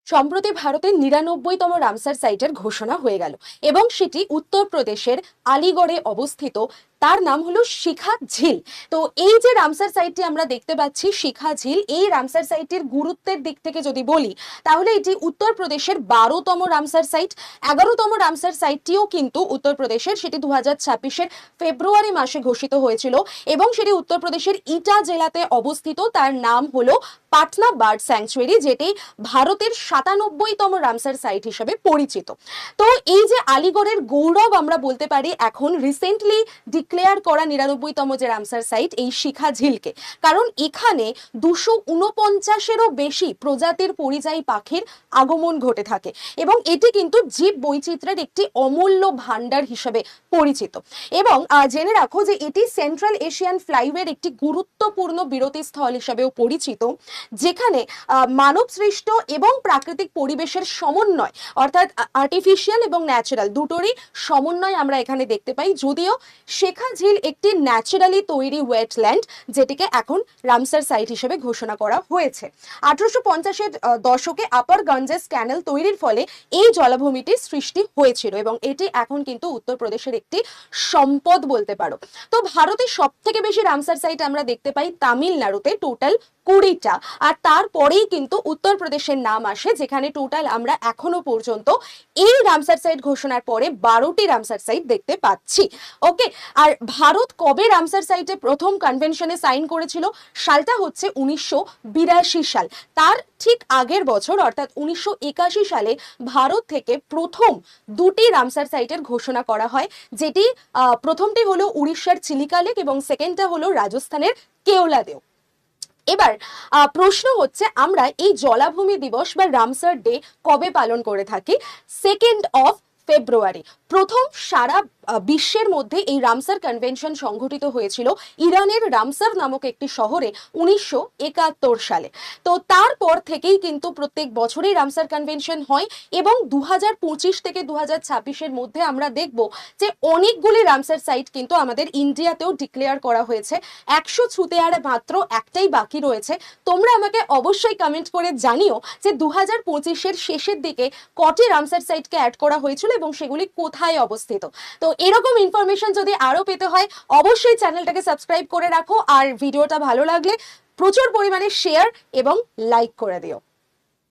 সম্প্রতি ভারতের ৯৯তম রামসার সাইটের ঘোষণা হয়ে গেল এবং সেটি উত্তরপ্রদেশের আলিগড়ে অবস্থিত। তার নাম হলো শিখা ঝিল। তো এই যে রামসার সাইটটি আমরা দেখতে পাচ্ছি শিখা ঝিল, এই রামসার সাইটের গুরুত্বের দিক থেকে যদি বলি তাহলে এটি উত্তরপ্রদেশের ১২তম রামসার সাইট। ১১তম রামসার সাইটটিও কিন্তু উত্তরপ্রদেশের, সেটি ২০২৬-এর ফেব্রুয়ারি মাসে ঘোষিত হয়েছিল এবং সেটি উত্তরপ্রদেশের ইটা জেলাতে অবস্থিত। তার নাম হলো পাটনা বার্ড স্যাংচুয়ারি, যেটি ভারতের ৯৭তম রামসার সাইট হিসেবে পরিচিত। তো এই যে আলিগড়ের গৌরব আমরা বলতে পারি এখন রিসেন্টলি ডিক্লেয়ার করা ৯৯তম যে রামসার সাইট এই শিখা ঝিলকে, কারণ এখানে ২৪৯-এরও বেশি প্রজাতির পরিযায়ী পাখির আগমন ঘটে থাকে এবং এটি কিন্তু জীব বৈচিত্র্যের একটি অমূল্য ভান্ডার হিসেবে পরিচিত। এবং জেনে রাখো যে এটি সেন্ট্রাল এশিয়ান ফ্লাইওয়ের একটি গুরুত্বপূর্ণ বিরতিস্থল হিসেবেও পরিচিত, যেখানে মানব সৃষ্ট এবং প্রাকৃতিক পরিবেশের সমন্বয়, অর্থাৎ আর্টিফিশিয়াল এবং ন্যাচারাল দুটোরই সমন্বয় আমরা এখানে দেখতে পাই। যদিও শিখা ঝিল একটি ন্যাচারালি তৈরি ওয়েটল্যান্ড, যেটিকে এখন রামসার সাইট হিসেবে ঘোষণা করা হয়েছে। ১৮৫০-এর দশকে আপার গঞ্জেস ক্যানেল তৈরির ফলে এই জলাভূমিটির সৃষ্টি হয়েছিল এবং এটি এখন কিন্তু উত্তরপ্রদেশের একটি সম্পদ বলতে পারো। তো ভারতের সব থেকে বেশি রামসার সাইট আমরা দেখতে পাই তামিলনাড়ুতে, টোটাল ২০টা, আর তারপরেই কিন্তু উত্তরপ্রদেশের নাম আসে, যেখানে টোটাল আমরা এখনো পর্যন্ত এই রামসার সাইট ঘোষণার পরে ১২টি রামসার সাইট দেখতে পাচ্ছি। ওকে, আর ভারত কবে রামসার সাইটে প্রথম কনভেনশনে সাইন করেছিল? সালটা হচ্ছে ১৯৮২ সাল। তার ঠিক আগের বছর অর্থাৎ ১৯৮১ সালে ভারত থেকে প্রথম দুটি রামসার সাইটের ঘোষণা করা হয়, যেটি প্রথমটি হলো উড়িষ্যার চিলিকা লেক এবং সেকেন্ডটা হলো রাজস্থানের কেওলাদেও। এবার প্রশ্ন হচ্ছে, আমরা এই জলাভূমি দিবস বা রামসার ডে কবে পালন করে থাকি? ২ ফেব্রুয়ারি। প্রথম সারা বিশ্বের মধ্যে এই রামসার কনভেনশন সংঘটিত হয়েছিল ইরানের রামসার নামক একটি শহরে ১৯৭১ সালে। তো তারপর থেকেই কিন্তু প্রত্যেক বছরই রামসার কনভেনশন হয় এবং ২০২৫ থেকে ২০২৬-এর মধ্যে আমরা দেখব যে অনেকগুলি রামসার সাইট কিন্তু আমাদের ইন্ডিয়াতেও ডিক্লেয়ার করা হয়েছে। ১০০ ছুঁতে আর মাত্র একটাই বাকি রয়েছে। তোমরা আমাকে অবশ্যই কমেন্ট করে জানিও যে ২০২৫-এর শেষের দিকে কটি রামসার সাইটকে অ্যাড করা হয়েছিল এবং সেগুলি কোথায় অবস্থিত। তো এরকম ইনফরমেশন যদি আরো পেতে হয় অবশ্যই চ্যানেলটাকে সাবস্ক্রাইব করে রাখো, আর ভিডিওটা ভালো লাগলে প্রচুর পরিমাণে শেয়ার এবং লাইক করে দিও।